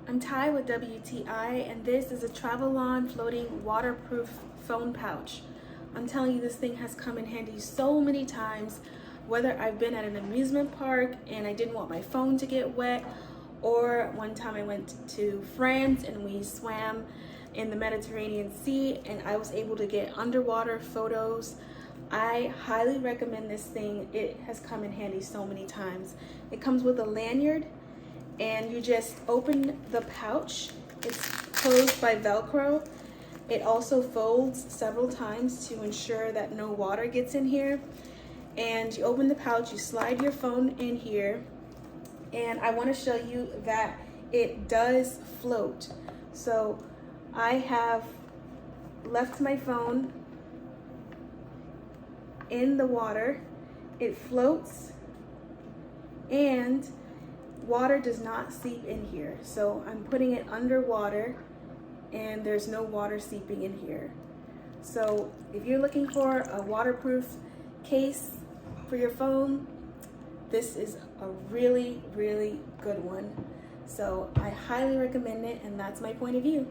I'm Ty with WTI, and this is a Travelon floating waterproof phone pouch. I'm telling you, this thing has come in handy so many times, whether I've been at an amusement park and I didn't want my phone to get wet, or one time I went to France and we swam in the Mediterranean Sea and I was able to get underwater photos. I highly recommend this thing. It has come in handy so many times. It comes with a lanyard, and you just open the pouch. It's closed by Velcro. It also folds several times to ensure that no water gets in here. And you open the pouch, you slide your phone in here, and I want to show you that it does float. So I have left my phone in the water. It floats, and water does not seep in here. So I'm putting it underwater and there's no water seeping in here. So if you're looking for a waterproof case for your phone, this is a really, really good one. So I highly recommend it, and that's my point of view.